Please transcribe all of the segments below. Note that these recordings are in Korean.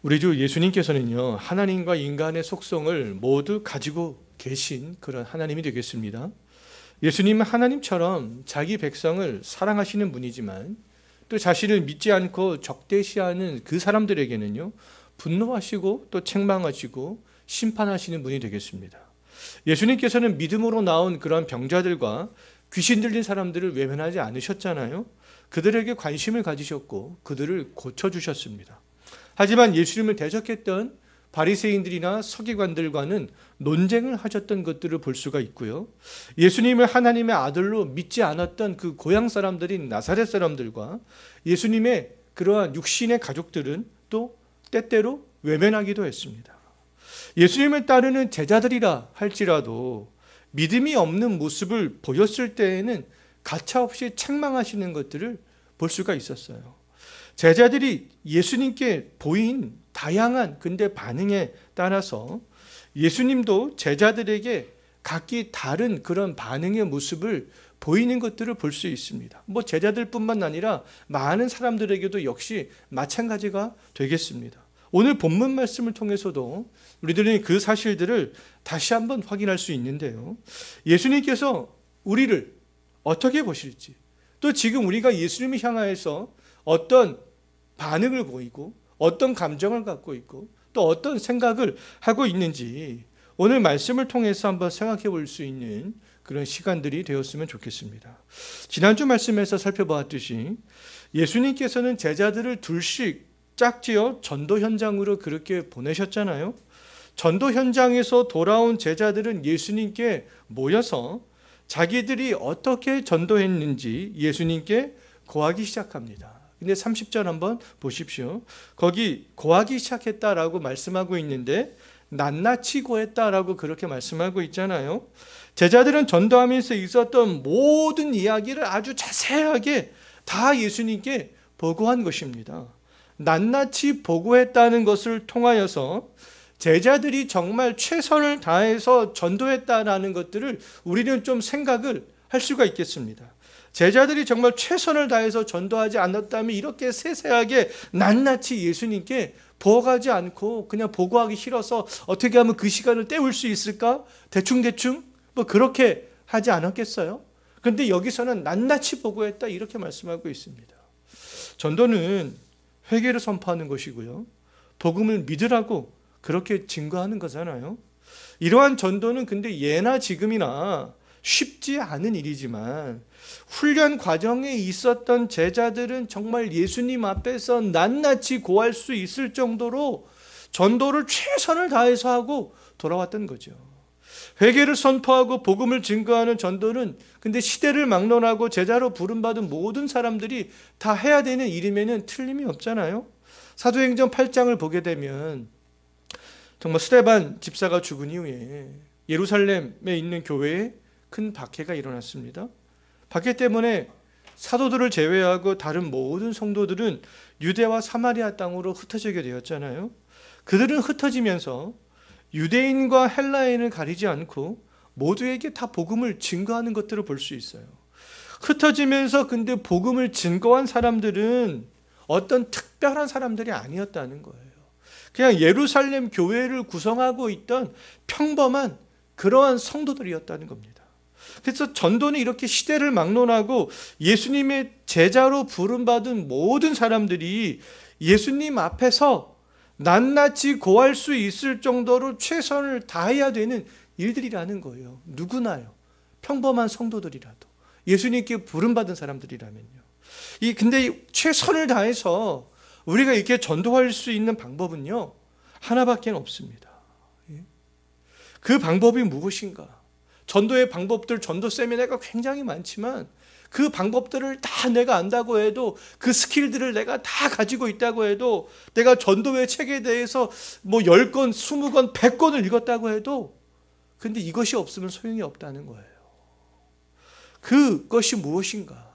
우리 주 예수님께서는요, 하나님과 인간의 속성을 모두 가지고 계신 그런 하나님이 되겠습니다. 예수님은 하나님처럼 자기 백성을 사랑하시는 분이지만 또 자신을 믿지 않고 적대시하는 그 사람들에게는요, 분노하시고 또 책망하시고 심판하시는 분이 되겠습니다. 예수님께서는 믿음으로 나온 그런 병자들과 귀신 들린 사람들을 외면하지 않으셨잖아요. 그들에게 관심을 가지셨고 그들을 고쳐주셨습니다. 하지만 예수님을 대적했던 바리새인들이나 서기관들과는 논쟁을 하셨던 것들을 볼 수가 있고요. 예수님을 하나님의 아들로 믿지 않았던 그 고향 사람들인 나사렛 사람들과 예수님의 그러한 육신의 가족들은 또 때때로 외면하기도 했습니다. 예수님을 따르는 제자들이라 할지라도 믿음이 없는 모습을 보였을 때에는 가차없이 책망하시는 것들을 볼 수가 있었어요. 제자들이 예수님께 보인 다양한 근데 반응에 따라서 예수님도 제자들에게 각기 다른 그런 반응의 모습을 보이는 것들을 볼 수 있습니다. 제자들뿐만 아니라 많은 사람들에게도 역시 마찬가지가 되겠습니다. 오늘 본문 말씀을 통해서도 우리들은 그 사실들을 다시 한번 확인할 수 있는데요. 예수님께서 우리를 어떻게 보실지, 또 지금 우리가 예수님을 향하여서 어떤 반응을 보이고 어떤 감정을 갖고 있고 또 어떤 생각을 하고 있는지 오늘 말씀을 통해서 한번 생각해 볼 수 있는 그런 시간들이 되었으면 좋겠습니다. 지난주 말씀에서 살펴보았듯이 예수님께서는 제자들을 둘씩 짝지어 전도 현장으로 그렇게 보내셨잖아요. 전도 현장에서 돌아온 제자들은 예수님께 모여서 자기들이 어떻게 전도했는지 예수님께 고하기 시작합니다. 근데 30절 한번 보십시오. 거기 고하기 시작했다라고 말씀하고 있는데 낱낱이 고했다라고 그렇게 말씀하고 있잖아요. 제자들은 전도하면서 있었던 모든 이야기를 아주 자세하게 다 예수님께 보고한 것입니다. 낱낱이 보고했다는 것을 통하여서 제자들이 정말 최선을 다해서 전도했다라는 것들을 우리는 좀 생각을 할 수가 있겠습니다. 제자들이 정말 최선을 다해서 전도하지 않았다면 이렇게 세세하게 낱낱이 예수님께 보고하지 않고 그냥 보고하기 싫어서 어떻게 하면 그 시간을 때울 수 있을까? 대충대충 그렇게 하지 않았겠어요? 그런데 여기서는 낱낱이 보고했다 이렇게 말씀하고 있습니다. 전도는 회개를 선포하는 것이고요. 복음을 믿으라고 그렇게 증거하는 거잖아요. 이러한 전도는 근데 예나 지금이나 쉽지 않은 일이지만 훈련 과정에 있었던 제자들은 정말 예수님 앞에서 낱낱이 고할 수 있을 정도로 전도를 최선을 다해서 하고 돌아왔던 거죠. 회개를 선포하고 복음을 증거하는 전도는 근데 시대를 막론하고 제자로 부름받은 모든 사람들이 다 해야 되는 일임에는 틀림이 없잖아요. 사도행전 8장을 보게 되면 정말 스데반 집사가 죽은 이후에 예루살렘에 있는 교회에 큰 박해가 일어났습니다. 박해 때문에 사도들을 제외하고 다른 모든 성도들은 유대와 사마리아 땅으로 흩어지게 되었잖아요. 그들은 흩어지면서 유대인과 헬라인을 가리지 않고 모두에게 다 복음을 증거하는 것들을 볼 수 있어요. 흩어지면서 근데 복음을 증거한 사람들은 어떤 특별한 사람들이 아니었다는 거예요. 그냥 예루살렘 교회를 구성하고 있던 평범한 그러한 성도들이었다는 겁니다. 그래서 전도는 이렇게 시대를 막론하고 예수님의 제자로 부름받은 모든 사람들이 예수님 앞에서 낱낱이 고할 수 있을 정도로 최선을 다해야 되는 일들이라는 거예요. 누구나요. 평범한 성도들이라도 예수님께 부름받은 사람들이라면요. 근데 최선을 다해서 우리가 이렇게 전도할 수 있는 방법은요, 하나밖에 없습니다. 그 방법이 무엇인가? 전도의 방법들, 전도 세미나가 굉장히 많지만 그 방법들을 다 내가 안다고 해도 그 스킬들을 내가 다 가지고 있다고 해도 내가 전도의 책에 대해서 10권, 20권, 100권을 읽었다고 해도 근데 이것이 없으면 소용이 없다는 거예요. 그것이 무엇인가?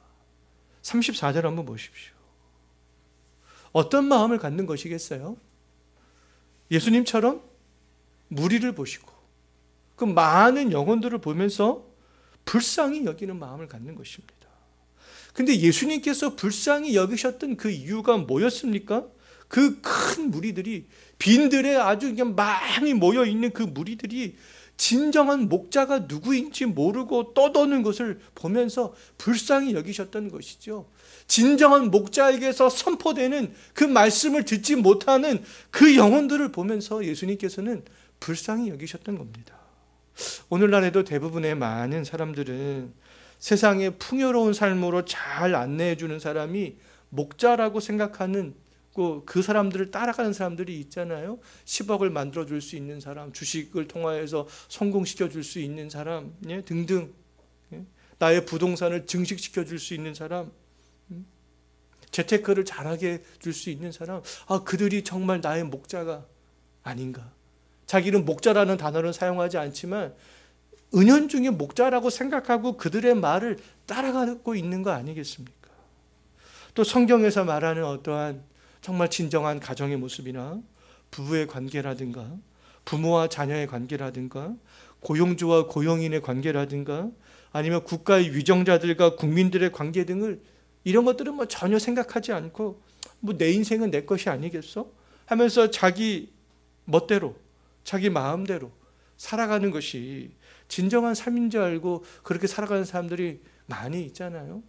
34절 한번 보십시오. 어떤 마음을 갖는 것이겠어요? 예수님처럼 무리를 보시고 그 많은 영혼들을 보면서 불쌍히 여기는 마음을 갖는 것입니다. 근데 예수님께서 불쌍히 여기셨던 그 이유가 뭐였습니까? 그 큰 무리들이, 빈들에 아주 그냥 많이 모여 있는 그 무리들이 진정한 목자가 누구인지 모르고 떠도는 것을 보면서 불쌍히 여기셨던 것이죠. 진정한 목자에게서 선포되는 그 말씀을 듣지 못하는 그 영혼들을 보면서 예수님께서는 불쌍히 여기셨던 겁니다. 오늘날에도 대부분의 많은 사람들은 세상의 풍요로운 삶으로 잘 안내해 주는 사람이 목자라고 생각하는 그 사람들을 따라가는 사람들이 있잖아요. 10억을 만들어 줄 수 있는 사람, 주식을 통하여서 성공시켜 줄 수 있는 사람, 등등. 나의 부동산을 증식시켜 줄 수 있는 사람, 재테크를 잘하게 줄 수 있는 사람, 그들이 정말 나의 목자가 아닌가. 자기는 목자라는 단어를 사용하지 않지만 은연중에 목자라고 생각하고 그들의 말을 따라가고 있는 거 아니겠습니까? 또 성경에서 말하는 어떠한 정말 진정한 가정의 모습이나 부부의 관계라든가 부모와 자녀의 관계라든가 고용주와 고용인의 관계라든가 아니면 국가의 위정자들과 국민들의 관계 등을, 이런 것들은 전혀 생각하지 않고 내 인생은 내 것이 아니겠어? 하면서 자기 멋대로 자기 마음대로 살아가는 것이 진정한 삶인 줄 알고 그렇게 살아가는 사람들이 많이 있잖아요.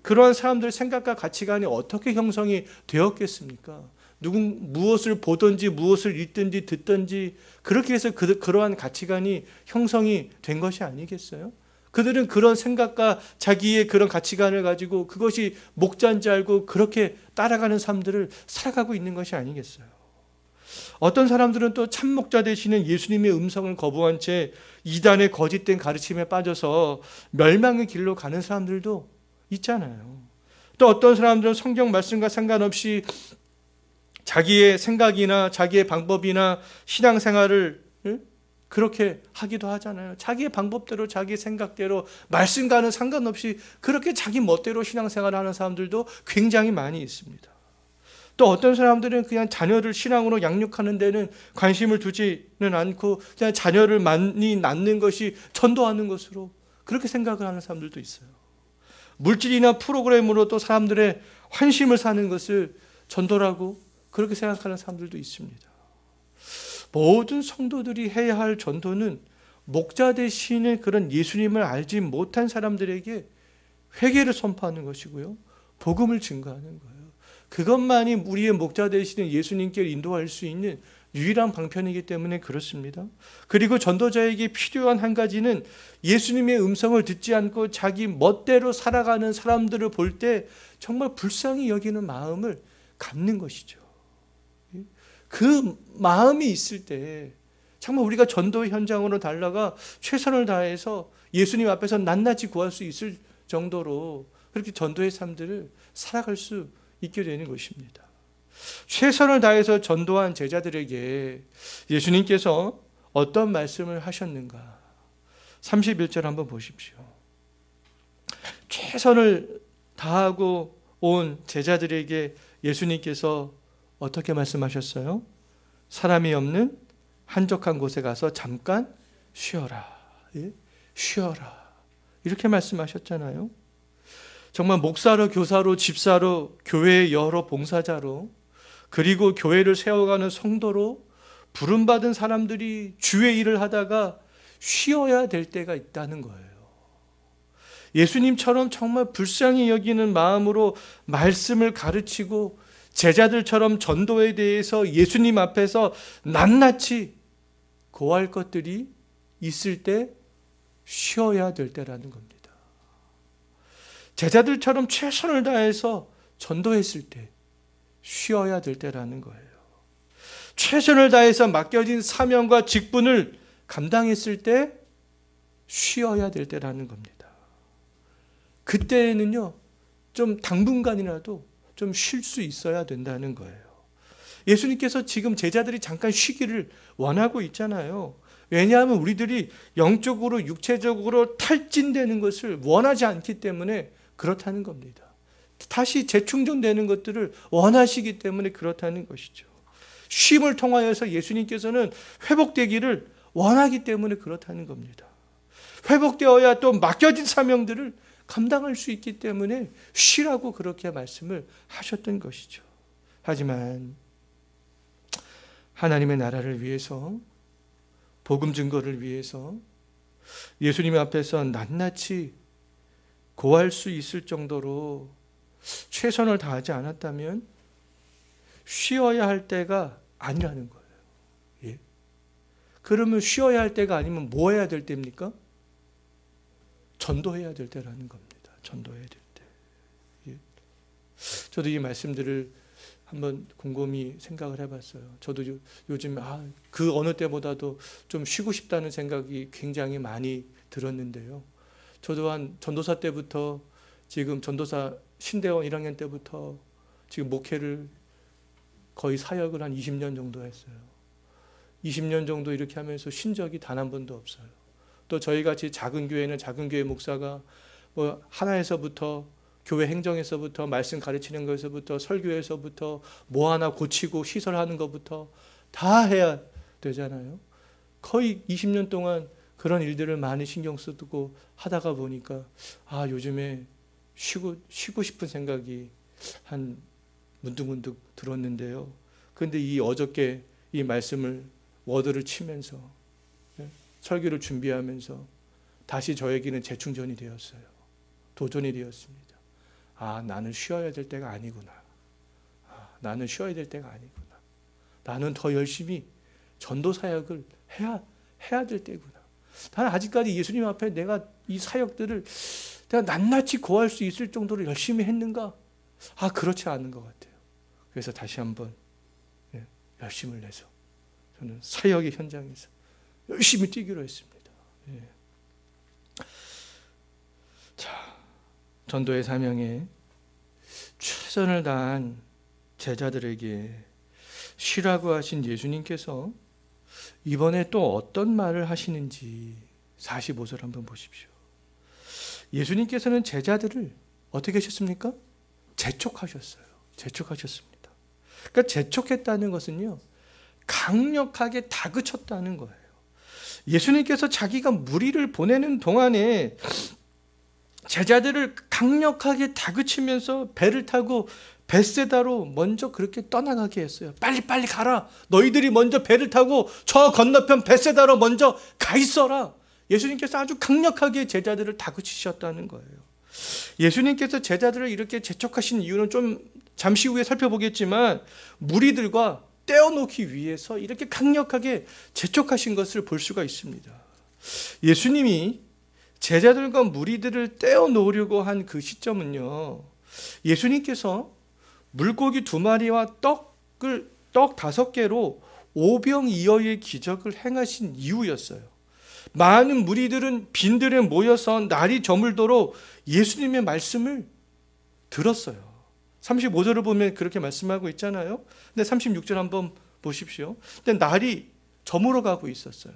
그러한 사람들의 생각과 가치관이 어떻게 형성이 되었겠습니까? 무엇을 보든지 무엇을 읽든지 듣든지 그렇게 해서 그러한 가치관이 형성이 된 것이 아니겠어요? 그들은 그런 생각과 자기의 그런 가치관을 가지고 그것이 목자인 줄 알고 그렇게 따라가는 삶들을 살아가고 있는 것이 아니겠어요? 어떤 사람들은 또 참목자 되시는 예수님의 음성을 거부한 채 이단의 거짓된 가르침에 빠져서 멸망의 길로 가는 사람들도 있잖아요. 또 어떤 사람들은 성경 말씀과 상관없이 자기의 생각이나 자기의 방법이나 신앙생활을 그렇게 하기도 하잖아요. 자기의 방법대로 자기의 생각대로 말씀과는 상관없이 그렇게 자기 멋대로 신앙생활을 하는 사람들도 굉장히 많이 있습니다. 또 어떤 사람들은 그냥 자녀를 신앙으로 양육하는 데는 관심을 두지는 않고 그냥 자녀를 많이 낳는 것이 전도하는 것으로 그렇게 생각을 하는 사람들도 있어요. 물질이나 프로그램으로 또 사람들의 환심을 사는 것을 전도라고 그렇게 생각하는 사람들도 있습니다. 모든 성도들이 해야 할 전도는 목자 되시는 그런 예수님을 알지 못한 사람들에게 회개를 선포하는 것이고요, 복음을 증거하는 거예요. 그것만이 우리의 목자 되시는 예수님께 인도할 수 있는 유일한 방편이기 때문에 그렇습니다. 그리고 전도자에게 필요한 한 가지는 예수님의 음성을 듣지 않고 자기 멋대로 살아가는 사람들을 볼 때 정말 불쌍히 여기는 마음을 갖는 것이죠. 그 마음이 있을 때 정말 우리가 전도 현장으로 달려가 최선을 다해서 예수님 앞에서 낱낱이 구할 수 있을 정도로 그렇게 전도의 삶들을 살아갈 수 있게 되는 것입니다. 최선을 다해서 전도한 제자들에게 예수님께서 어떤 말씀을 하셨는가? 31절 한번 보십시오. 최선을 다하고 온 제자들에게 예수님께서 어떻게 말씀하셨어요? 사람이 없는 한적한 곳에 가서 잠깐 쉬어라. 쉬어라. 이렇게 말씀하셨잖아요. 정말 목사로, 교사로, 집사로, 교회의 여러 봉사자로, 그리고 교회를 세워가는 성도로 부름받은 사람들이 주의 일을 하다가 쉬어야 될 때가 있다는 거예요. 예수님처럼 정말 불쌍히 여기는 마음으로 말씀을 가르치고 제자들처럼 전도에 대해서 예수님 앞에서 낱낱이 고할 것들이 있을 때 쉬어야 될 때라는 겁니다. 제자들처럼 최선을 다해서 전도했을 때 쉬어야 될 때라는 거예요. 최선을 다해서 맡겨진 사명과 직분을 감당했을 때 쉬어야 될 때라는 겁니다. 그때는요, 좀 당분간이라도 좀 쉴 수 있어야 된다는 거예요. 예수님께서 지금 제자들이 잠깐 쉬기를 원하고 있잖아요. 왜냐하면 우리들이 영적으로 육체적으로 탈진되는 것을 원하지 않기 때문에 그렇다는 겁니다. 다시 재충전되는 것들을 원하시기 때문에 그렇다는 것이죠. 쉼을 통하여서 예수님께서는 회복되기를 원하기 때문에 그렇다는 겁니다. 회복되어야 또 맡겨진 사명들을 감당할 수 있기 때문에 쉬라고 그렇게 말씀을 하셨던 것이죠. 하지만 하나님의 나라를 위해서, 복음 증거를 위해서 예수님 앞에서 낱낱이 고할 수 있을 정도로 최선을 다하지 않았다면 쉬어야 할 때가 아니라는 거예요. 예. 그러면 쉬어야 할 때가 아니면 뭐 해야 될 때입니까? 전도해야 될 때라는 겁니다. 전도해야 될 때. 예. 저도 이 말씀들을 한번 곰곰이 생각을 해봤어요. 저도 요즘 그 어느 때보다도 좀 쉬고 싶다는 생각이 굉장히 많이 들었는데요. 저도 한 전도사 때부터 지금 전도사 신대원 1학년 때부터 지금 목회를 거의 사역을 한 20년 정도 했어요. 20년 정도 이렇게 하면서 쉰 적이 단 한 번도 없어요. 또 저희 같이 작은 교회는 작은 교회 목사가 뭐 하나에서부터 교회 행정에서부터 말씀 가르치는 것에서부터 설교에서부터 뭐 하나 고치고 시설하는 것부터 다 해야 되잖아요. 거의 20년 동안 그런 일들을 많이 신경 쓰고 하다가 보니까 요즘에 쉬고 싶은 생각이 한 문득문득 들었는데요. 그런데 이 어저께 이 말씀을 워드를 치면서 설교를 준비하면서 다시 저에게는 재충전이 되었어요. 도전이 되었습니다. 나는 쉬어야 될 때가 아니구나. 나는 쉬어야 될 때가 아니구나. 나는 더 열심히 전도 사역을 해야 될 때구나. 나는 아직까지 예수님 앞에 내가 이 사역들을 내가 낱낱이 고할 수 있을 정도로 열심히 했는가? 그렇지 않은 것 같아요. 그래서 다시 한번 열심을 내서 저는 사역의 현장에서 열심히 뛰기로 했습니다. 자, 전도의 사명에 최선을 다한 제자들에게 쉬라고 하신 예수님께서 이번에 또 어떤 말을 하시는지 45절 한번 보십시오. 예수님께서는 제자들을 어떻게 하셨습니까? 재촉하셨어요. 재촉하셨습니다. 그러니까 재촉했다는 것은요, 강력하게 다그쳤다는 거예요. 예수님께서 자기가 무리를 보내는 동안에 제자들을 강력하게 다그치면서 배를 타고 벳세다로 먼저 그렇게 떠나가게 했어요. 빨리 가라. 너희들이 먼저 배를 타고 저 건너편 벳세다로 먼저 가 있어라. 예수님께서 아주 강력하게 제자들을 다그치셨다는 거예요. 예수님께서 제자들을 이렇게 재촉하신 이유는 좀 잠시 후에 살펴보겠지만 무리들과 떼어놓기 위해서 이렇게 강력하게 재촉하신 것을 볼 수가 있습니다. 예수님이 제자들과 무리들을 떼어놓으려고 한 그 시점은요, 예수님께서 물고기 2마리와 떡 5개로 오병이어의 기적을 행하신 이유였어요. 많은 무리들은 빈들에 모여서 날이 저물도록 예수님의 말씀을 들었어요. 35절을 보면 그렇게 말씀하고 있잖아요. 근데 36절 한번 보십시오. 근데 날이 저물어 가고 있었어요.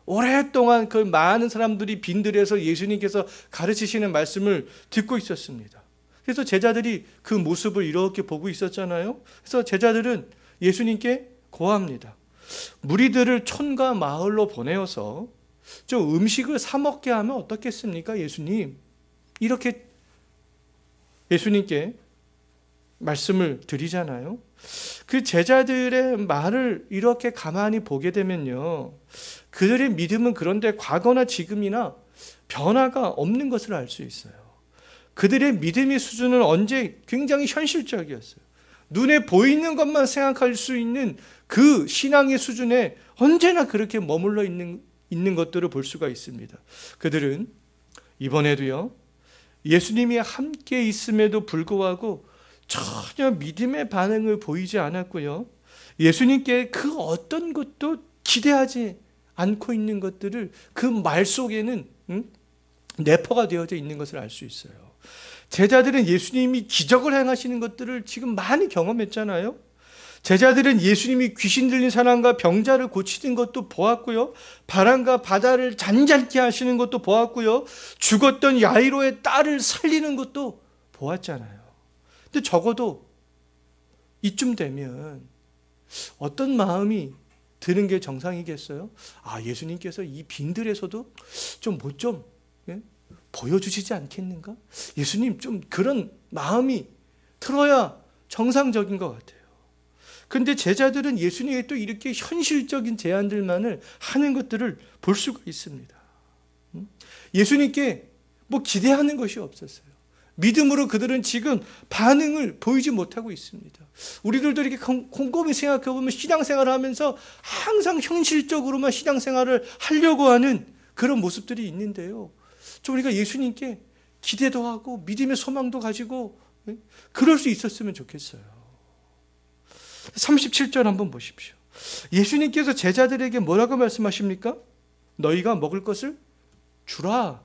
오랫동안 그 많은 사람들이 빈들에서 예수님께서 가르치시는 말씀을 듣고 있었습니다. 그래서 제자들이 그 모습을 이렇게 보고 있었잖아요. 그래서 제자들은 예수님께 고합니다. 무리들을 촌과 마을로 보내어서 좀 음식을 사 먹게 하면 어떻겠습니까, 예수님? 이렇게 예수님께 말씀을 드리잖아요. 그 제자들의 말을 이렇게 가만히 보게 되면요, 그들의 믿음은 그런데 과거나 지금이나 변화가 없는 것을 알 수 있어요. 그들의 믿음의 수준은 언제 굉장히 현실적이었어요. 눈에 보이는 것만 생각할 수 있는 그 신앙의 수준에 언제나 그렇게 머물러 있는 것들을 볼 수가 있습니다. 그들은 이번에도요, 예수님이 함께 있음에도 불구하고 전혀 믿음의 반응을 보이지 않았고요, 예수님께 그 어떤 것도 기대하지 않고 있는 것들을 그 말 속에는 내포가 되어져 있는 것을 알 수 있어요. 제자들은 예수님이 기적을 행하시는 것들을 지금 많이 경험했잖아요. 제자들은 예수님이 귀신 들린 사람과 병자를 고치는 것도 보았고요, 바람과 바다를 잔잔케 하시는 것도 보았고요, 죽었던 야이로의 딸을 살리는 것도 보았잖아요. 근데 적어도 이쯤 되면 어떤 마음이 드는 게 정상이겠어요? 예수님께서 이 빈들에서도 좀 보여주시지 않겠는가? 예수님 좀 그런 마음이 들어야 정상적인 것 같아요. 근데 제자들은 예수님의 또 이렇게 현실적인 제안들만을 하는 것들을 볼 수가 있습니다. 예수님께 뭐 기대하는 것이 없었어요. 믿음으로 그들은 지금 반응을 보이지 못하고 있습니다. 우리들도 이렇게 곰곰이 생각해 보면 신앙생활을 하면서 항상 현실적으로만 신앙생활을 하려고 하는 그런 모습들이 있는데요. 좀 우리가 예수님께 기대도 하고 믿음의 소망도 가지고 그럴 수 있었으면 좋겠어요. 37절 한번 보십시오. 예수님께서 제자들에게 뭐라고 말씀하십니까? 너희가 먹을 것을 주라.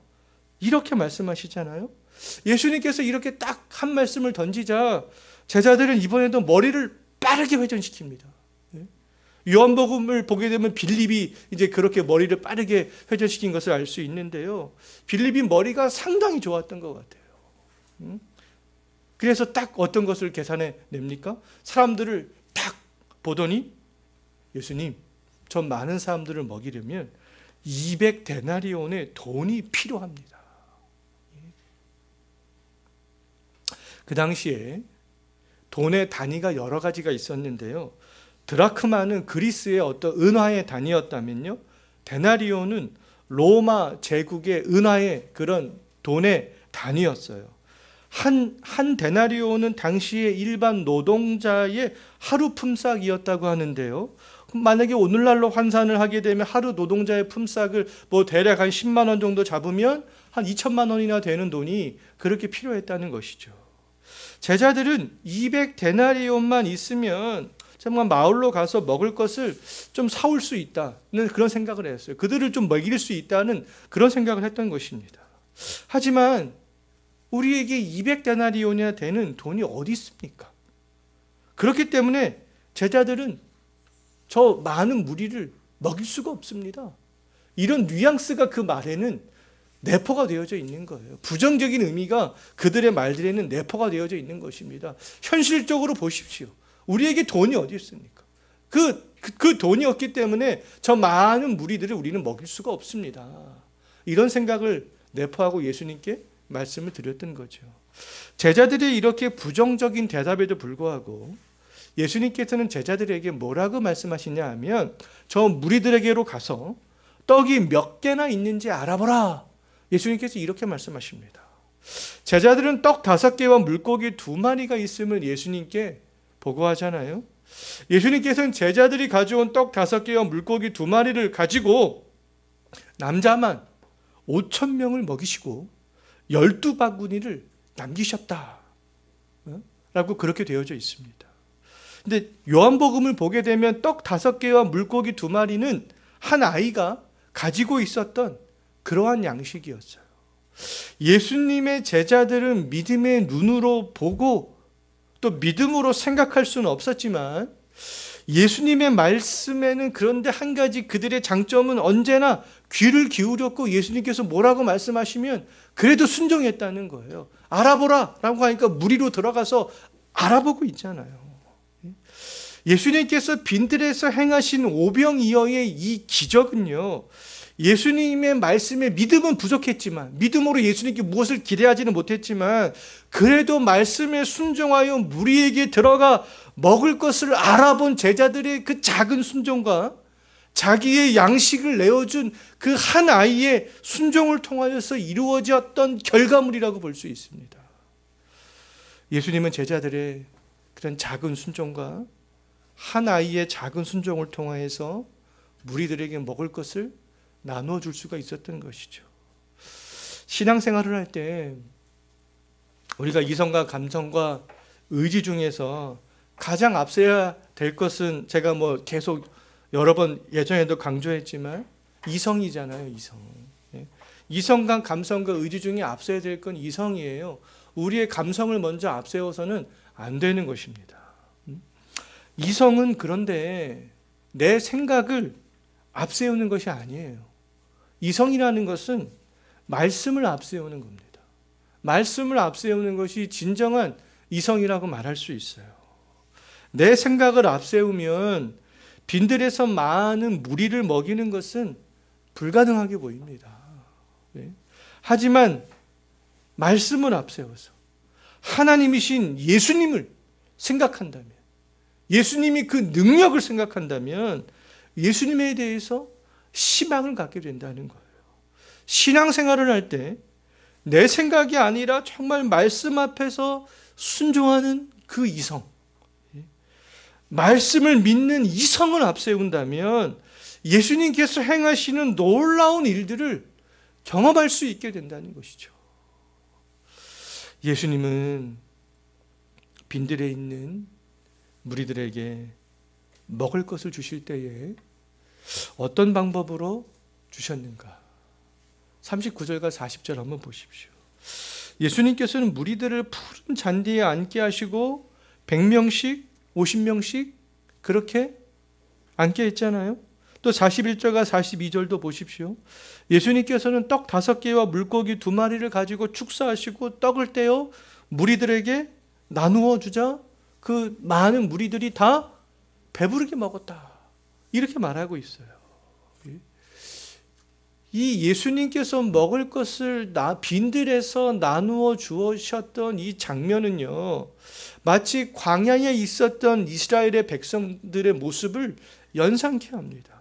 이렇게 말씀하시잖아요. 예수님께서 이렇게 딱 한 말씀을 던지자 제자들은 이번에도 머리를 빠르게 회전시킵니다. 요한복음을 보게 되면 빌립이 이제 그렇게 머리를 빠르게 회전시킨 것을 알 수 있는데요. 빌립이 머리가 상당히 좋았던 것 같아요. 그래서 딱 어떤 것을 계산해 냅니까? 사람들을 딱 보더니 예수님, 저 많은 사람들을 먹이려면 200데나리온의 돈이 필요합니다. 그 당시에 돈의 단위가 여러 가지가 있었는데요. 드라크마는 그리스의 어떤 은화의 단위였다면요. 데나리온은 로마 제국의 은화의 그런 돈의 단위였어요. 한 데나리온은 당시의 일반 노동자의 하루 품삯이었다고 하는데요. 만약에 오늘날로 환산을 하게 되면 하루 노동자의 품삯을 뭐 대략 한 10만 원 정도 잡으면 한 2천만 원이나 되는 돈이 그렇게 필요했다는 것이죠. 제자들은 200데나리온만 있으면 정말 마을로 가서 먹을 것을 좀 사올 수 있다는 그런 생각을 했어요. 그들을 좀 먹일 수 있다는 그런 생각을 했던 것입니다. 하지만 우리에게 200데나리온이나 되는 돈이 어디 있습니까? 그렇기 때문에 제자들은 저 많은 무리를 먹일 수가 없습니다. 이런 뉘앙스가 그 말에는 내포가 되어져 있는 거예요. 부정적인 의미가 그들의 말들에는 내포가 되어져 있는 것입니다. 현실적으로 보십시오. 우리에게 돈이 어디 있습니까? 그 돈이 없기 때문에 저 많은 무리들을 우리는 먹일 수가 없습니다. 이런 생각을 내포하고 예수님께 말씀을 드렸던 거죠. 제자들이 이렇게 부정적인 대답에도 불구하고 예수님께서는 제자들에게 뭐라고 말씀하시냐 하면 저 무리들에게로 가서 떡이 몇 개나 있는지 알아보라. 예수님께서 이렇게 말씀하십니다. 제자들은 떡 5개와 물고기 2마리가 있음을 예수님께 보고하잖아요. 예수님께서는 제자들이 가져온 떡 5개와 물고기 2마리를 가지고 남자만 5,000명을 먹이시고 12바구니를 남기셨다 라고 그렇게 되어져 있습니다. 근데 요한복음을 보게 되면 떡 5개와 물고기 2마리는 한 아이가 가지고 있었던 그러한 양식이었어요. 예수님의 제자들은 믿음의 눈으로 보고 또 믿음으로 생각할 수는 없었지만 예수님의 말씀에는 그런데 한 가지 그들의 장점은 언제나 귀를 기울였고 예수님께서 뭐라고 말씀하시면 그래도 순종했다는 거예요. 알아보라 라고 하니까 무리로 들어가서 알아보고 있잖아요. 예수님께서 빈들에서 행하신 오병이어의 이 기적은요, 예수님의 말씀에 믿음은 부족했지만, 믿음으로 예수님께 무엇을 기대하지는 못했지만 그래도 말씀에 순종하여 무리에게 들어가 먹을 것을 알아본 제자들의 그 작은 순종과 자기의 양식을 내어준 그 한 아이의 순종을 통하여서 이루어졌던 결과물이라고 볼 수 있습니다. 예수님은 제자들의 그런 작은 순종과 한 아이의 작은 순종을 통하여서 무리들에게 먹을 것을 나눠줄 수가 있었던 것이죠. 신앙생활을 할 때 우리가 이성과 감성과 의지 중에서 가장 앞서야 될 것은 제가 뭐 계속 여러 번 예전에도 강조했지만 이성이잖아요. 이성. 이성과 감성과 의지 중에 앞서야 될 건 이성이에요. 우리의 감성을 먼저 앞세워서는 안 되는 것입니다. 이성은 그런데 내 생각을 앞세우는 것이 아니에요. 이성이라는 것은 말씀을 앞세우는 겁니다. 말씀을 앞세우는 것이 진정한 이성이라고 말할 수 있어요. 내 생각을 앞세우면 빈들에서 많은 무리를 먹이는 것은 불가능하게 보입니다. 하지만 말씀을 앞세워서 하나님이신 예수님을 생각한다면 예수님이 그 능력을 생각한다면 예수님에 대해서 희망을 갖게 된다는 거예요. 신앙생활을 할 때 내 생각이 아니라 정말 말씀 앞에서 순종하는 그 이성, 말씀을 믿는 이성을 앞세운다면 예수님께서 행하시는 놀라운 일들을 경험할 수 있게 된다는 것이죠. 예수님은 빈들에 있는 무리들에게 먹을 것을 주실 때에 어떤 방법으로 주셨는가? 39절과 40절 한번 보십시오. 예수님께서는 무리들을 푸른 잔디에 앉게 하시고 100명씩 50명씩 그렇게 앉게 했잖아요. 또 41절과 42절도 보십시오. 예수님께서는 떡 5개와 물고기 2마리를 가지고 축사하시고 떡을 떼어 무리들에게 나누어 주자 그 많은 무리들이 다 배부르게 먹었다. 이렇게 말하고 있어요. 이 예수님께서 먹을 것을 빈들에서 나누어 주셨던 이 장면은요, 마치 광야에 있었던 이스라엘의 백성들의 모습을 연상케 합니다.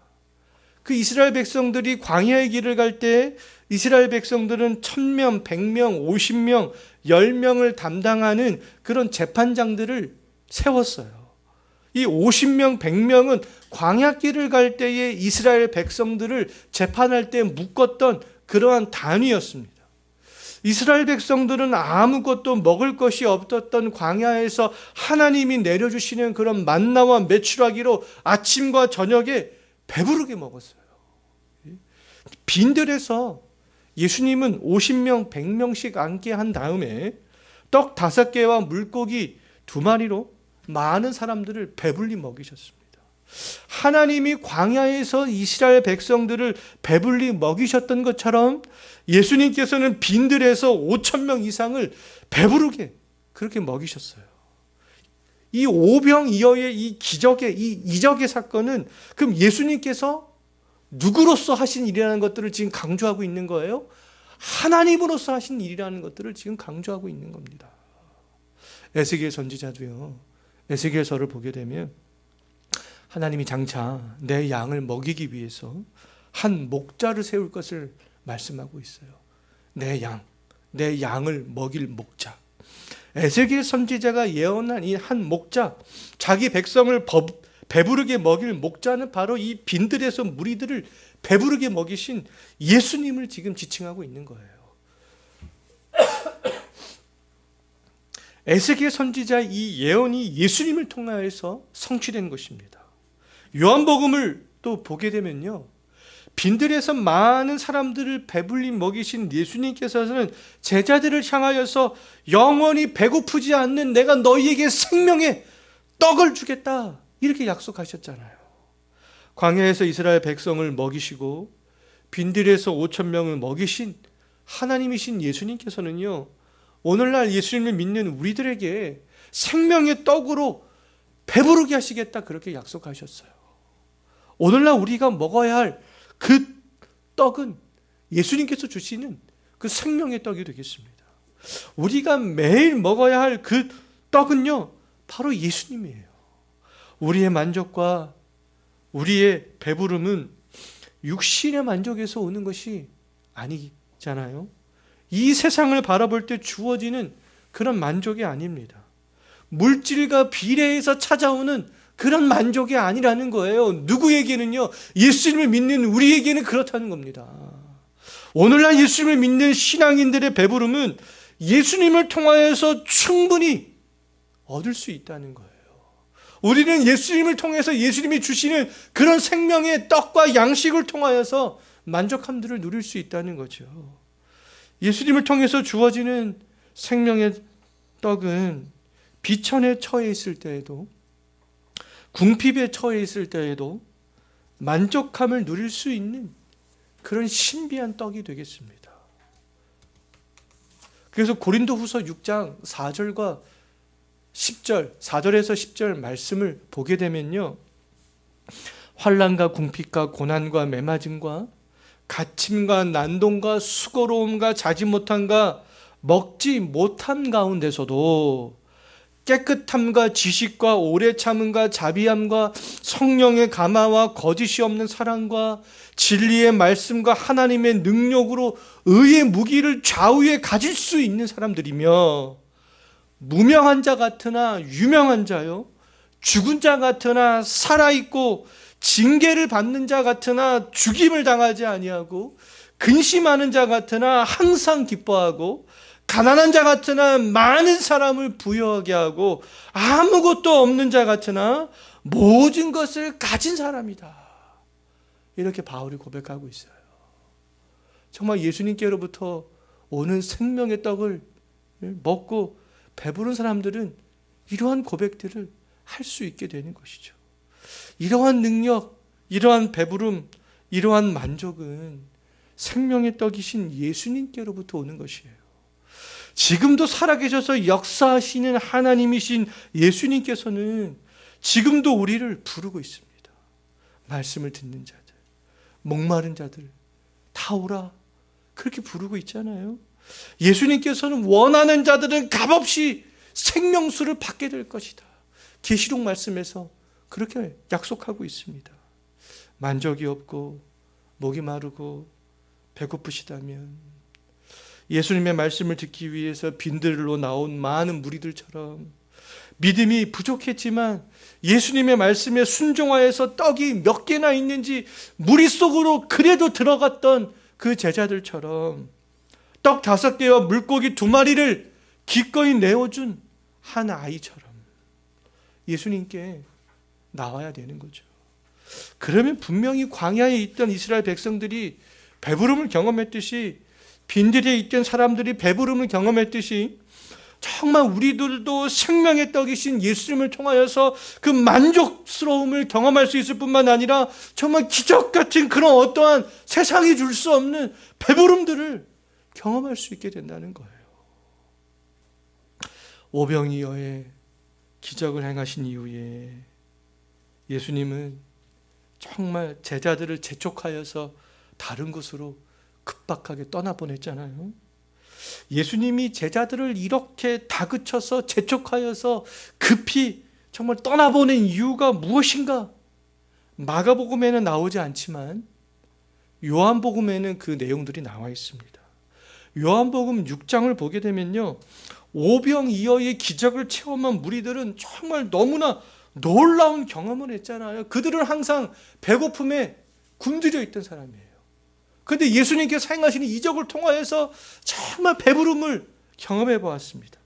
그 이스라엘 백성들이 광야의 길을 갈 때 이스라엘 백성들은 1000명, 100명, 50명, 10명을 담당하는 그런 재판장들을 세웠어요. 이 50명, 100명은 광야길을 갈 때에 이스라엘 백성들을 재판할 때 묶었던 그러한 단위였습니다. 이스라엘 백성들은 아무것도 먹을 것이 없었던 광야에서 하나님이 내려주시는 그런 만나와 메추라기로 아침과 저녁에 배부르게 먹었어요. 빈들에서 예수님은 50명, 100명씩 앉게 한 다음에 떡 5개와 물고기 2마리로 많은 사람들을 배불리 먹이셨습니다. 하나님이 광야에서 이스라엘 백성들을 배불리 먹이셨던 것처럼 예수님께서는 빈들에서 5,000명 이상을 배부르게 그렇게 먹이셨어요. 이 오병이어의 이 기적의 이 이적의 사건은 그럼 예수님께서 누구로서 하신 일이라는 것들을 지금 강조하고 있는 거예요? 하나님으로서 하신 일이라는 것들을 지금 강조하고 있는 겁니다. 에스겔 선지자도요. 에스겔서를 보게 되면 하나님이 장차 내 양을 먹이기 위해서 한 목자를 세울 것을 말씀하고 있어요. 내 양을 먹일 목자. 에스겔 선지자가 예언한 이 한 목자, 자기 백성을 배부르게 먹일 목자는 바로 이 빈들에서 무리들을 배부르게 먹이신 예수님을 지금 지칭하고 있는 거예요. 에스겔 선지자 이 예언이 예수님을 통하여서 성취된 것입니다. 요한복음을 또 보게 되면요, 빈들에서 많은 사람들을 배불리 먹이신 예수님께서는 제자들을 향하여서 영원히 배고프지 않는 내가 너희에게 생명의 떡을 주겠다 이렇게 약속하셨잖아요. 광야에서 이스라엘 백성을 먹이시고 빈들에서 5,000명을 먹이신 하나님이신 예수님께서는요, 오늘날 예수님을 믿는 우리들에게 생명의 떡으로 배부르게 하시겠다 그렇게 약속하셨어요. 오늘날 우리가 먹어야 할 그 떡은 예수님께서 주시는 그 생명의 떡이 되겠습니다. 우리가 매일 먹어야 할 그 떡은요, 바로 예수님이에요. 우리의 만족과 우리의 배부름은 육신의 만족에서 오는 것이 아니잖아요. 이 세상을 바라볼 때 주어지는 그런 만족이 아닙니다. 물질과 비례해서 찾아오는 그런 만족이 아니라는 거예요. 누구에게는요, 예수님을 믿는 우리에게는 그렇다는 겁니다. 오늘날 예수님을 믿는 신앙인들의 배부름은 예수님을 통하여서 충분히 얻을 수 있다는 거예요. 우리는 예수님을 통해서 예수님이 주시는 그런 생명의 떡과 양식을 통하여서 만족함들을 누릴 수 있다는 거죠. 예수님을 통해서 주어지는 생명의 떡은 비천에 처해 있을 때에도, 궁핍에 처해 있을 때에도 만족함을 누릴 수 있는 그런 신비한 떡이 되겠습니다. 그래서 고린도후서 6장 4절과 10절, 4절에서 10절 말씀을 보게 되면요, 환난과 궁핍과 고난과 매맞음과 갇힘과 난동과 수고로움과 자지 못함과 먹지 못함 가운데서도 깨끗함과 지식과 오래 참음과 자비함과 성령의 감화와 거짓이 없는 사랑과 진리의 말씀과 하나님의 능력으로 의의 무기를 좌우에 가질 수 있는 사람들이며, 무명한 자 같으나 유명한 자요, 죽은 자 같으나 살아있고 징계를 받는 자 같으나 죽임을 당하지 아니하고, 근심하는 자 같으나 항상 기뻐하고, 가난한 자 같으나 많은 사람을 부유하게 하고, 아무것도 없는 자 같으나 모든 것을 가진 사람이다. 이렇게 바울이 고백하고 있어요. 정말 예수님께로부터 오는 생명의 떡을 먹고 배부른 사람들은 이러한 고백들을 할 수 있게 되는 것이죠. 이러한 능력, 이러한 배부름, 이러한 만족은 생명의 떡이신 예수님께로부터 오는 것이에요. 지금도 살아계셔서 역사하시는 하나님이신 예수님께서는 지금도 우리를 부르고 있습니다. 말씀을 듣는 자들, 목마른 자들 다 오라, 그렇게 부르고 있잖아요. 예수님께서는 원하는 자들은 값없이 생명수를 받게 될 것이다. 계시록 말씀에서 그렇게 약속하고 있습니다. 만족이 없고 목이 마르고 배고프시다면 예수님의 말씀을 듣기 위해서 빈들로 나온 많은 무리들처럼 믿음이 부족했지만 예수님의 말씀에 순종하여서 떡이 몇 개나 있는지 무리 속으로 그래도 들어갔던 그 제자들처럼 떡 5개와 물고기 2마리를 기꺼이 내어준 한 아이처럼 예수님께 나와야 되는 거죠. 그러면 분명히 광야에 있던 이스라엘 백성들이 배부름을 경험했듯이, 빈들에 있던 사람들이 배부름을 경험했듯이, 정말 우리들도 생명의 떡이신 예수님을 통하여서 그 만족스러움을 경험할 수 있을 뿐만 아니라 정말 기적 같은 그런 어떠한 세상이 줄 수 없는 배부름들을 경험할 수 있게 된다는 거예요. 오병이어의 기적을 행하신 이후에 예수님은 정말 제자들을 재촉하여서 다른 곳으로 급박하게 떠나보냈잖아요. 예수님이 제자들을 이렇게 다그쳐서 재촉하여서 급히 정말 떠나보낸 이유가 무엇인가? 마가복음에는 나오지 않지만 요한복음에는 그 내용들이 나와 있습니다. 요한복음 6장을 보게 되면요, 오병이어의 기적을 체험한 무리들은 정말 너무나 놀라운 경험을 했잖아요. 그들은 항상 배고픔에 굶주려 있던 사람이에요. 그런데 예수님께서 행하시는 이적을 통하여서 정말 배부름을 경험해 보았습니다.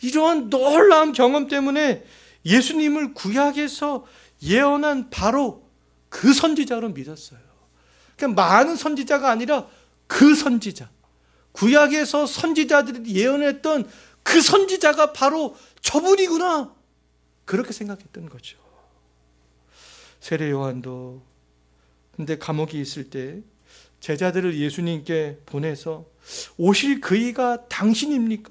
이러한 놀라운 경험 때문에 예수님을 구약에서 예언한 바로 그 선지자로 믿었어요. 그러니까 많은 선지자가 아니라 그 선지자, 구약에서 선지자들이 예언했던 그 선지자가 바로 저분이구나, 그렇게 생각했던 거죠. 세례 요한도 근데 감옥에 있을 때 제자들을 예수님께 보내서 오실 그이가 당신입니까?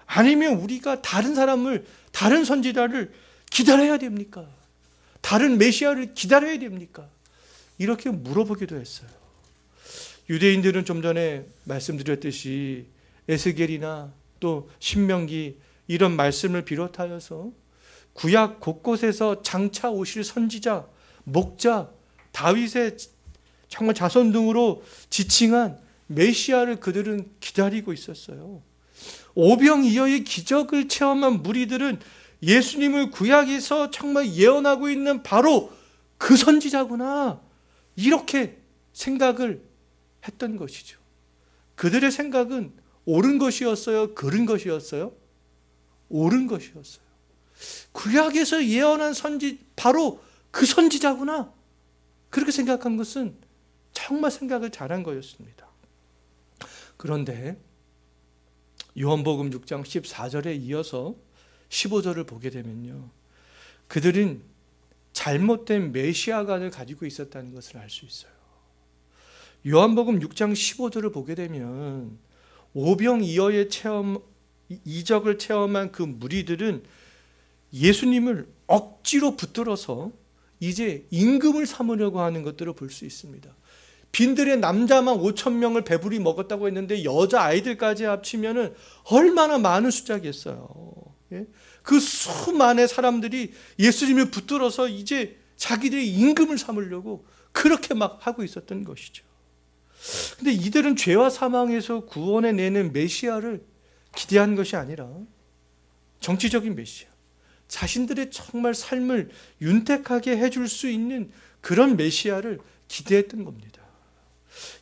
아니면 우리가 다른 사람을, 다른 선지자를 기다려야 됩니까? 다른 메시아를 기다려야 됩니까? 이렇게 물어보기도 했어요. 유대인들은 좀 전에 말씀드렸듯이 에스겔이나 또 신명기 이런 말씀을 비롯하여서 구약 곳곳에서 장차 오실 선지자, 목자, 다윗의 정말 자손 등으로 지칭한 메시아를 그들은 기다리고 있었어요. 오병이어의 기적을 체험한 무리들은 예수님을 구약에서 정말 예언하고 있는 바로 그 선지자구나, 이렇게 생각을 했던 것이죠. 그들의 생각은 옳은 것이었어요? 그른 것이었어요? 옳은 것이었어요. 구약에서 예언한 선지, 바로 그 선지자구나, 그렇게 생각한 것은 정말 생각을 잘한 거였습니다. 그런데 요한복음 6장 14절에 이어서 15절을 보게 되면요, 그들은 잘못된 메시아관을 가지고 있었다는 것을 알 수 있어요. 요한복음 6장 15절을 보게 되면 오병이어의 이적을 체험한 그 무리들은 예수님을 억지로 붙들어서 이제 임금을 삼으려고 하는 것들을 볼 수 있습니다. 빈들의 남자만 5,000명을 배불리 먹었다고 했는데 여자 아이들까지 합치면 얼마나 많은 숫자겠어요. 그 수많은 사람들이 예수님을 붙들어서 이제 자기들의 임금을 삼으려고 그렇게 막 하고 있었던 것이죠. 근데 이들은 죄와 사망에서 구원해내는 메시아를 기대한 것이 아니라 정치적인 메시아, 자신들의 정말 삶을 윤택하게 해줄 수 있는 그런 메시아를 기대했던 겁니다.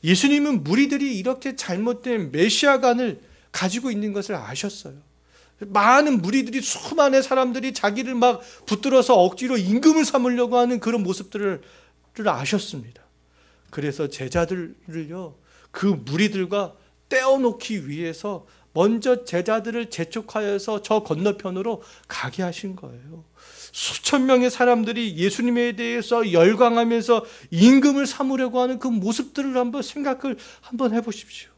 예수님은 무리들이 이렇게 잘못된 메시아관을 가지고 있는 것을 아셨어요. 많은 무리들이, 수많은 사람들이 자기를 막 붙들어서 억지로 임금을 삼으려고 하는 그런 모습들을 아셨습니다. 그래서 제자들을요, 그 무리들과 떼어놓기 위해서 먼저 제자들을 재촉하여서 저 건너편으로 가게 하신 거예요. 수천 명의 사람들이 예수님에 대해서 열광하면서 임금을 삼으려고 하는 그 모습들을 생각을 한번 해보십시오.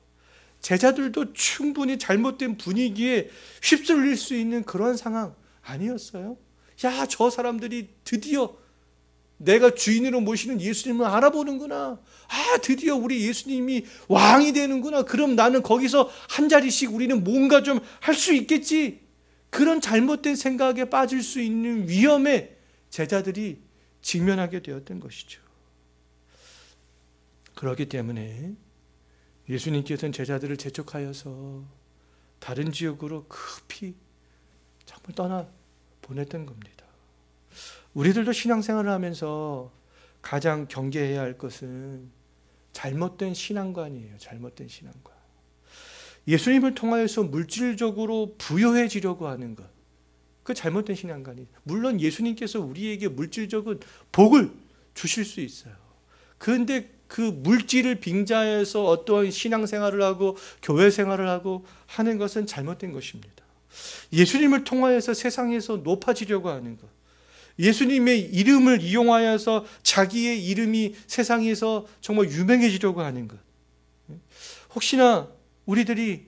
제자들도 충분히 잘못된 분위기에 휩쓸릴 수 있는 그런 상황 아니었어요? 야, 저 사람들이 드디어 내가 주인으로 모시는 예수님을 알아보는구나. 아, 드디어 우리 예수님이 왕이 되는구나. 그럼 나는 거기서 한 자리씩 우리는 뭔가 좀 할 수 있겠지. 그런 잘못된 생각에 빠질 수 있는 위험에 제자들이 직면하게 되었던 것이죠. 그렇기 때문에 예수님께서는 제자들을 재촉하여서 다른 지역으로 급히 정말 떠나 보냈던 겁니다. 우리들도 신앙생활을 하면서 가장 경계해야 할 것은 잘못된 신앙관이에요. 잘못된 신앙관. 예수님을 통하여서 물질적으로 부유해지려고 하는 것, 그 잘못된 신앙관이에요. 물론 예수님께서 우리에게 물질적인 복을 주실 수 있어요. 그런데 그 물질을 빙자해서 어떠한 신앙생활을 하고 교회 생활을 하고 하는 것은 잘못된 것입니다. 예수님을 통하여서 세상에서 높아지려고 하는 것, 예수님의 이름을 이용하여서 자기의 이름이 세상에서 정말 유명해지려고 하는 것, 혹시나 우리들이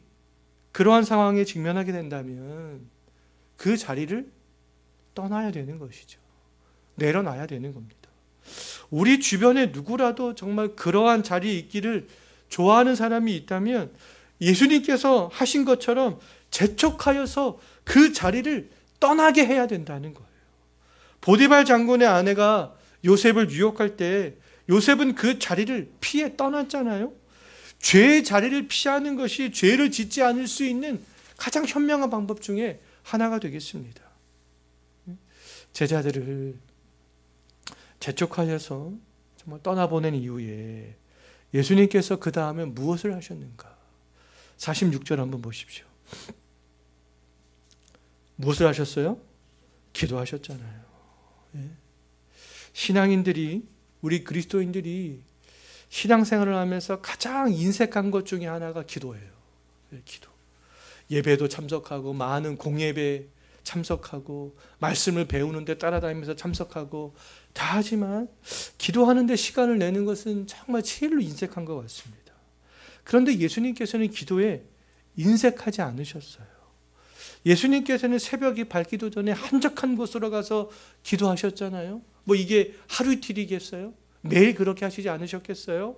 그러한 상황에 직면하게 된다면 그 자리를 떠나야 되는 것이죠. 내려놔야 되는 겁니다. 우리 주변에 누구라도 정말 그러한 자리에 있기를 좋아하는 사람이 있다면 예수님께서 하신 것처럼 재촉하여서 그 자리를 떠나게 해야 된다는 거예요. 보디발 장군의 아내가 요셉을 유혹할 때 요셉은 그 자리를 피해 떠났잖아요. 죄의 자리를 피하는 것이 죄를 짓지 않을 수 있는 가장 현명한 방법 중에 하나가 되겠습니다. 제자들을 재촉하여서 정말 떠나보낸 이후에 예수님께서 그 다음에 무엇을 하셨는가? 46절 한번 보십시오. 무엇을 하셨어요? 기도하셨잖아요. 신앙인들이, 우리 그리스도인들이 신앙생활을 하면서 가장 인색한 것 중에 하나가 기도예요. 기도. 예배도 참석하고 많은 공예배 참석하고 말씀을 배우는데 따라다니면서 참석하고 다 하지만 기도하는데 시간을 내는 것은 정말 제일로 인색한 것 같습니다. 그런데 예수님께서는 기도에 인색하지 않으셨어요. 예수님께서는 새벽이 밝기도 전에 한적한 곳으로 가서 기도하셨잖아요. 뭐 이게 하루 이틀이겠어요? 매일 그렇게 하시지 않으셨겠어요?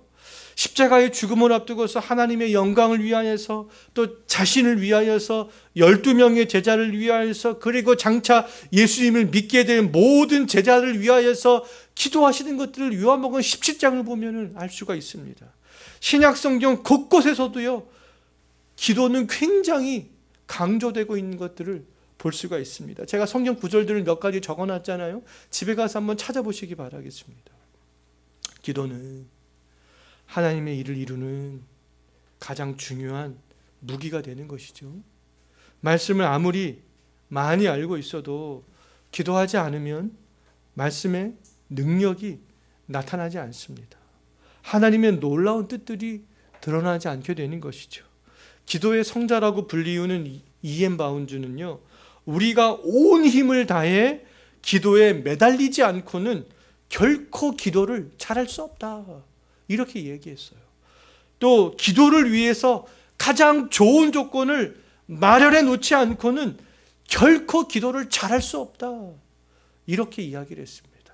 십자가의 죽음을 앞두고서 하나님의 영광을 위하여서, 또 자신을 위하여서, 12명의 제자를 위하여서, 그리고 장차 예수님을 믿게 된 모든 제자를 위하여서 기도하시는 것들을 요한복음 17장을 보면 알 수가 있습니다. 신약성경 곳곳에서도요, 기도는 굉장히 강조되고 있는 것들을 볼 수가 있습니다. 제가 성경 구절들을 몇 가지 적어놨잖아요. 집에 가서 한번 찾아보시기 바라겠습니다. 기도는 하나님의 일을 이루는 가장 중요한 무기가 되는 것이죠. 말씀을 아무리 많이 알고 있어도 기도하지 않으면 말씀의 능력이 나타나지 않습니다. 하나님의 놀라운 뜻들이 드러나지 않게 되는 것이죠. 기도의 성자라고 불리우는 E.M. 바운즈는요, 우리가 온 힘을 다해 기도에 매달리지 않고는 결코 기도를 잘할 수 없다, 이렇게 얘기했어요. 또 기도를 위해서 가장 좋은 조건을 마련해 놓지 않고는 결코 기도를 잘할 수 없다, 이렇게 이야기를 했습니다.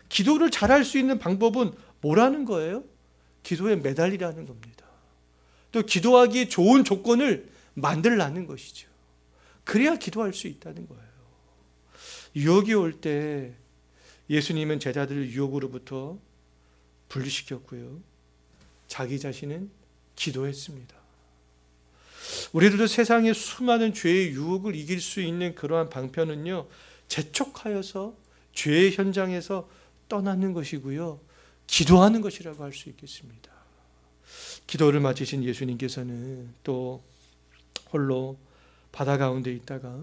기도를 잘할 수 있는 방법은 뭐라는 거예요? 기도에 매달리라는 겁니다. 또 기도하기 좋은 조건을 만들라는 것이죠. 그래야 기도할 수 있다는 거예요. 유혹이 올 때 예수님은 제자들을 유혹으로부터 분리시켰고요. 자기 자신은 기도했습니다. 우리들도 세상의 수많은 죄의 유혹을 이길 수 있는 그러한 방편은요, 재촉하여서 죄의 현장에서 떠나는 것이고요, 기도하는 것이라고 할 수 있겠습니다. 기도를 마치신 예수님께서는 또 홀로 바다 가운데 있다가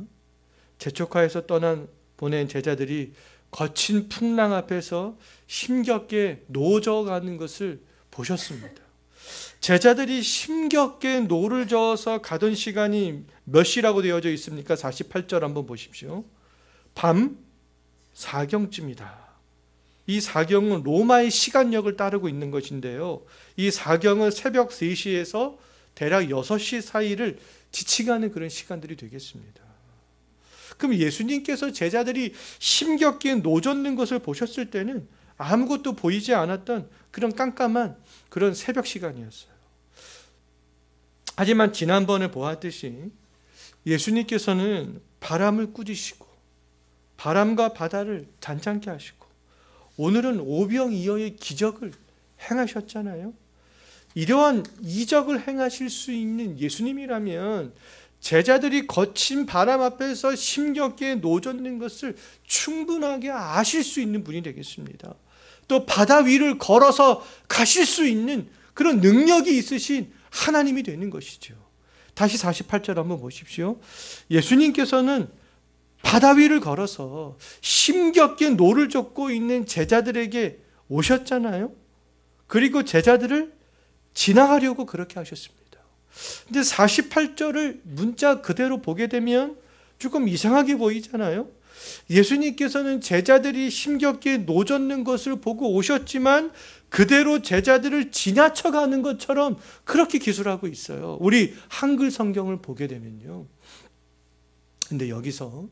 재촉하여서 보낸 제자들이 거친 풍랑 앞에서 힘겹게 노져가는 것을 보셨습니다. 제자들이 힘겹게 노를 저어서 가던 시간이 몇 시라고 되어져 있습니까? 48절 한번 보십시오. 밤 4경쯤이다. 이 4경은 로마의 시간력을 따르고 있는 것인데요, 이 4경은 새벽 3시에서 대략 6시 사이를 지칭하는 그런 시간들이 되겠습니다. 그럼 예수님께서 제자들이 힘겹게 노젓는 것을 보셨을 때는 아무것도 보이지 않았던 그런 깜깜한 그런 새벽 시간이었어요. 하지만 지난번에 보았듯이 예수님께서는 바람을 꾸짖으시고 바람과 바다를 잔잔케 하시고 오늘은 오병이어의 기적을 행하셨잖아요. 이러한 이적을 행하실 수 있는 예수님이라면 제자들이 거친 바람 앞에서 힘겹게 노젓는 것을 충분하게 아실 수 있는 분이 되겠습니다. 또 바다 위를 걸어서 가실 수 있는 그런 능력이 있으신 하나님이 되는 것이죠. 다시 48절 한번 보십시오. 예수님께서는 바다 위를 걸어서 힘겹게 노를 젓고 있는 제자들에게 오셨잖아요. 그리고 제자들을 지나가려고 그렇게 하셨습니다. 근데 48절을 문자 그대로 보게 되면 조금 이상하게 보이잖아요. 예수님께서는 제자들이 힘겹게 노젓는 것을 보고 오셨지만 그대로 제자들을 지나쳐가는 것처럼 그렇게 기술하고 있어요. 우리 한글 성경을 보게 되면요. 근데 여기서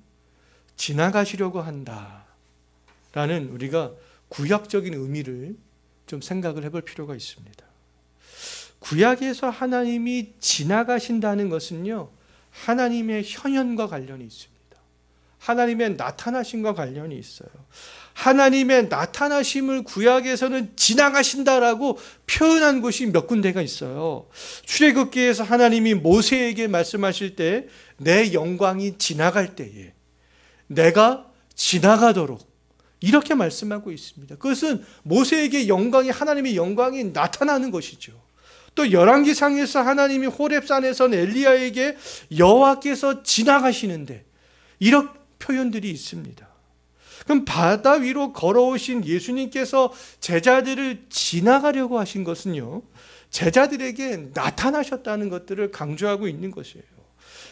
지나가시려고 한다라는 우리가 구약적인 의미를 좀 생각을 해볼 필요가 있습니다. 구약에서 하나님이 지나가신다는 것은요, 하나님의 현현과 관련이 있습니다. 하나님의 나타나심과 관련이 있어요. 하나님의 나타나심을 구약에서는 지나가신다라고 표현한 곳이 몇 군데가 있어요. 출애굽기에서 하나님이 모세에게 말씀하실 때 내 영광이 지나갈 때에 내가 지나가도록 이렇게 말씀하고 있습니다. 그것은 모세에게 하나님의 영광이 나타나는 것이죠. 또 열왕기상에서 하나님이 호렙산에서 엘리야에게 여호와께서 지나가시는데 이런 표현들이 있습니다. 그럼 바다 위로 걸어오신 예수님께서 제자들을 지나가려고 하신 것은요, 제자들에게 나타나셨다는 것들을 강조하고 있는 것이에요.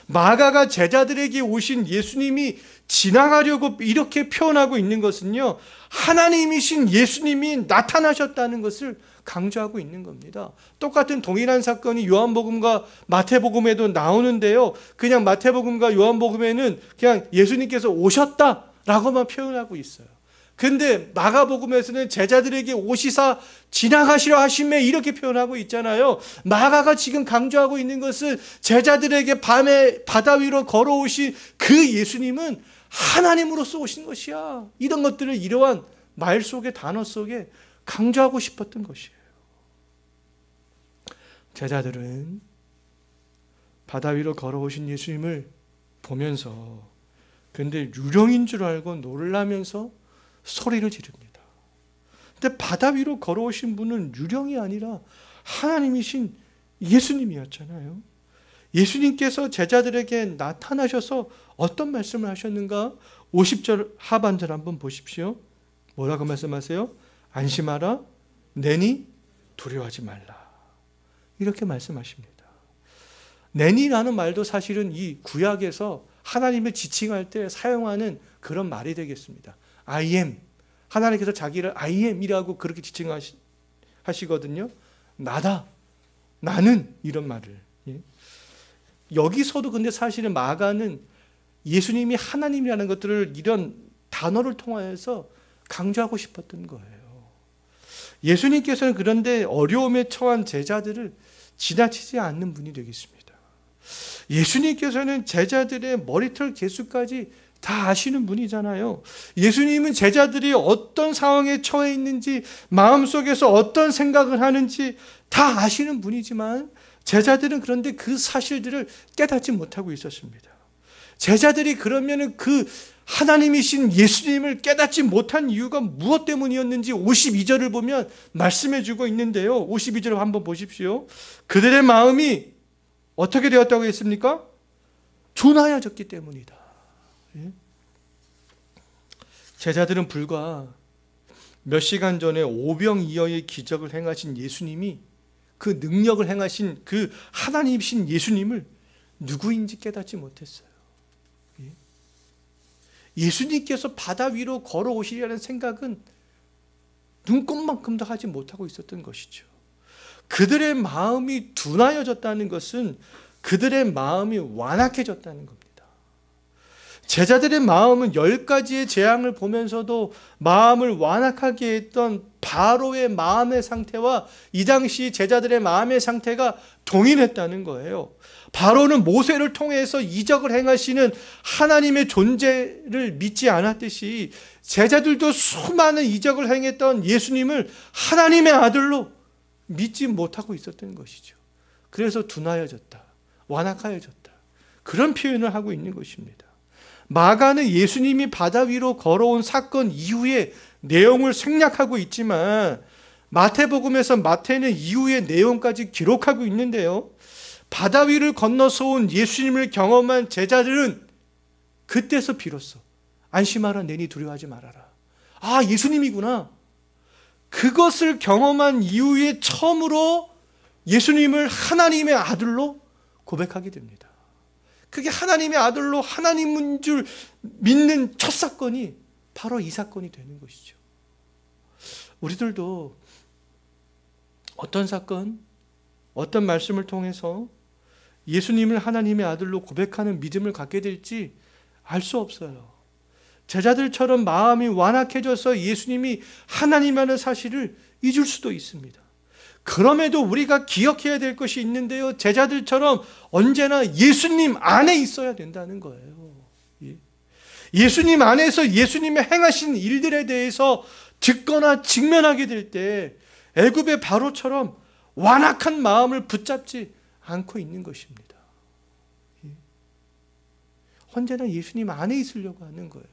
마가가 제자들에게 오신 예수님이 지나가려고 이렇게 표현하고 있는 것은요, 하나님이신 예수님이 나타나셨다는 것을 강조하고 있는 겁니다. 똑같은 동일한 사건이 요한복음과 마태복음에도 나오는데요, 그냥 마태복음과 요한복음에는 그냥 예수님께서 오셨다라고만 표현하고 있어요. 근데 마가복음에서는 제자들에게 오시사 지나가시려 하심에 이렇게 표현하고 있잖아요. 마가가 지금 강조하고 있는 것은 제자들에게 밤에 바다 위로 걸어오신 그 예수님은 하나님으로서 오신 것이야. 이런 것들을 이러한 말 속에, 단어 속에 강조하고 싶었던 것이에요. 제자들은 바다 위로 걸어오신 예수님을 보면서 근데 유령인 줄 알고 놀라면서 소리를 지릅니다. 근데 바다 위로 걸어오신 분은 유령이 아니라 하나님이신 예수님이었잖아요. 예수님께서 제자들에게 나타나셔서 어떤 말씀을 하셨는가? 50절 하반절 한번 보십시오. 뭐라고 말씀하세요? 안심하라, 내니 두려워하지 말라. 이렇게 말씀하십니다. 내니라는 말도 사실은 이 구약에서 하나님을 지칭할 때 사용하는 그런 말이 되겠습니다. I am. 하나님께서 자기를 I am이라고 그렇게 지칭하시거든요. 나다. 나는. 이런 말을. 여기서도 근데 사실은 마가는 예수님이 하나님이라는 것들을 이런 단어를 통하여서 강조하고 싶었던 거예요. 예수님께서는 그런데 어려움에 처한 제자들을 지나치지 않는 분이 되겠습니다. 예수님께서는 제자들의 머리털 개수까지 다 아시는 분이잖아요. 예수님은 제자들이 어떤 상황에 처해 있는지, 마음속에서 어떤 생각을 하는지 다 아시는 분이지만 제자들은 그런데 그 사실들을 깨닫지 못하고 있었습니다. 제자들이 그러면은 그 하나님이신 예수님을 깨닫지 못한 이유가 무엇 때문이었는지 52절을 보면 말씀해 주고 있는데요. 52절 한번 보십시오. 그들의 마음이 어떻게 되었다고 했습니까? 둔하여졌기 때문이다. 제자들은 불과 몇 시간 전에 오병이어의 기적을 행하신 예수님이, 그 능력을 행하신 그 하나님이신 예수님을 누구인지 깨닫지 못했어요. 예수님께서 바다 위로 걸어오시리라는 생각은 눈꼽만큼도 하지 못하고 있었던 것이죠. 그들의 마음이 둔하여졌다는 것은 그들의 마음이 완악해졌다는 겁니다. 제자들의 마음은 10가지의 재앙을 보면서도 마음을 완악하게 했던 바로의 마음의 상태와 이 당시 제자들의 마음의 상태가 동일했다는 거예요. 바로는 모세를 통해서 이적을 행하시는 하나님의 존재를 믿지 않았듯이 제자들도 수많은 이적을 행했던 예수님을 하나님의 아들로 믿지 못하고 있었던 것이죠. 그래서 둔하여졌다, 완악하여졌다, 그런 표현을 하고 있는 것입니다. 마가는 예수님이 바다 위로 걸어온 사건 이후의 내용을 생략하고 있지만 마태복음에서 마태는 이후의 내용까지 기록하고 있는데요. 바다 위를 건너서 온 예수님을 경험한 제자들은 그때서 비로소 안심하라, 내니 두려워하지 말아라. 아, 예수님이구나. 그것을 경험한 이후에 처음으로 예수님을 하나님의 아들로 고백하게 됩니다. 그게 하나님의 아들로 하나님인 줄 믿는 첫 사건이 바로 이 사건이 되는 것이죠. 우리들도 어떤 사건, 어떤 말씀을 통해서 예수님을 하나님의 아들로 고백하는 믿음을 갖게 될지 알 수 없어요. 제자들처럼 마음이 완악해져서 예수님이 하나님이라는 사실을 잊을 수도 있습니다. 그럼에도 우리가 기억해야 될 것이 있는데요. 제자들처럼 언제나 예수님 안에 있어야 된다는 거예요. 예수님 안에서 예수님의 행하신 일들에 대해서 듣거나 직면하게 될 때 애굽의 바로처럼 완악한 마음을 붙잡지 않고 있는 것입니다. 언제나 예수님 안에 있으려고 하는 거예요.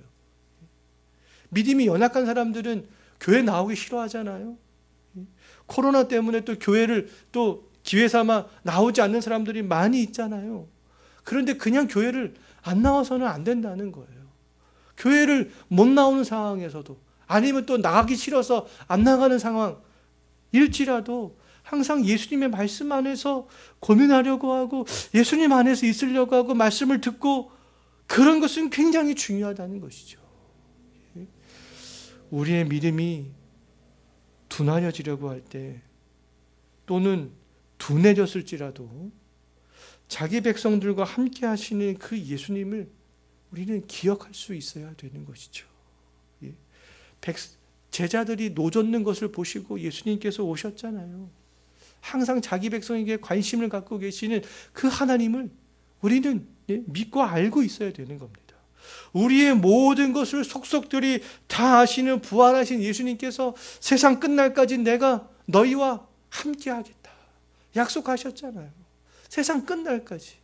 믿음이 연약한 사람들은 교회 나오기 싫어하잖아요. 코로나 때문에 또 교회를 또 기회 삼아 나오지 않는 사람들이 많이 있잖아요. 그런데 그냥 교회를 안 나와서는 안 된다는 거예요. 교회를 못 나오는 상황에서도, 아니면 또 나가기 싫어서 안 나가는 상황일지라도 항상 예수님의 말씀 안에서 고민하려고 하고 예수님 안에서 있으려고 하고 말씀을 듣고, 그런 것은 굉장히 중요하다는 것이죠. 우리의 믿음이 둔하여지려고 할 때, 또는 둔해졌을지라도 자기 백성들과 함께 하시는 그 예수님을 우리는 기억할 수 있어야 되는 것이죠. 제자들이 노젓는 것을 보시고 예수님께서 오셨잖아요. 항상 자기 백성에게 관심을 갖고 계시는 그 하나님을 우리는 믿고 알고 있어야 되는 겁니다. 우리의 모든 것을 속속들이 다 아시는 부활하신 예수님께서 세상 끝날까지 내가 너희와 함께 하겠다 약속하셨잖아요. 세상 끝날까지.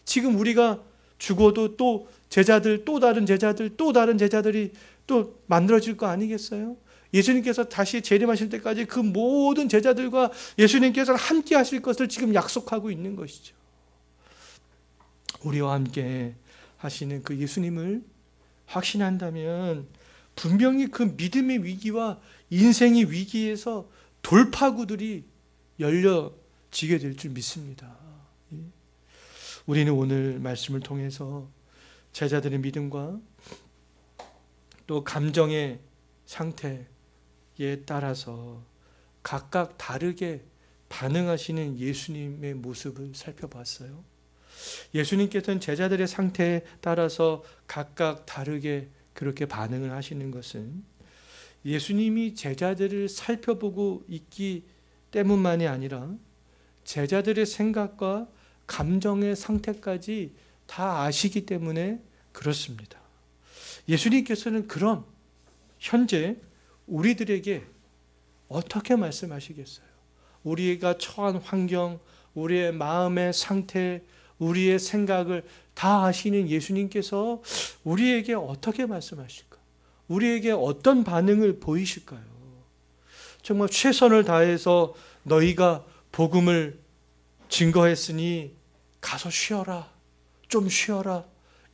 지금 우리가 죽어도 또 제자들, 또 다른 제자들, 또 다른 제자들이 또 만들어질 거 아니겠어요? 예수님께서 다시 재림하실 때까지 그 모든 제자들과 예수님께서 함께 하실 것을 지금 약속하고 있는 것이죠. 우리와 함께 하시는 그 예수님을 확신한다면 분명히 그 믿음의 위기와 인생의 위기에서 돌파구들이 열려지게 될 줄 믿습니다. 우리는 오늘 말씀을 통해서 제자들의 믿음과 또 감정의 상태에 따라서 각각 다르게 반응하시는 예수님의 모습을 살펴봤어요. 예수님께서는 제자들의 상태에 따라서 각각 다르게 그렇게 반응을 하시는 것은 예수님이 제자들을 살펴보고 있기 때문만이 아니라 제자들의 생각과 감정의 상태까지 다 아시기 때문에 그렇습니다. 예수님께서는 그럼 현재 우리들에게 어떻게 말씀하시겠어요? 우리가 처한 환경, 우리의 마음의 상태, 우리의 생각을 다 아시는 예수님께서 우리에게 어떻게 말씀하실까? 우리에게 어떤 반응을 보이실까요? 정말 최선을 다해서 너희가 복음을 증거했으니 가서 쉬어라. 좀 쉬어라.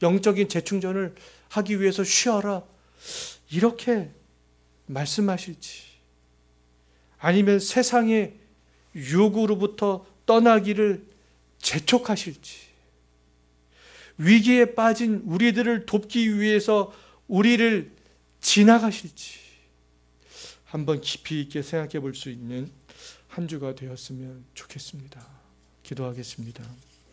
영적인 재충전을 하기 위해서 쉬어라. 이렇게 말씀하실지, 아니면 세상의 유혹으로부터 떠나기를 재촉하실지, 위기에 빠진 우리들을 돕기 위해서 우리를 지나가실지, 한번 깊이 있게 생각해 볼 수 있는 한 주가 되었으면 좋겠습니다. 기도하겠습니다.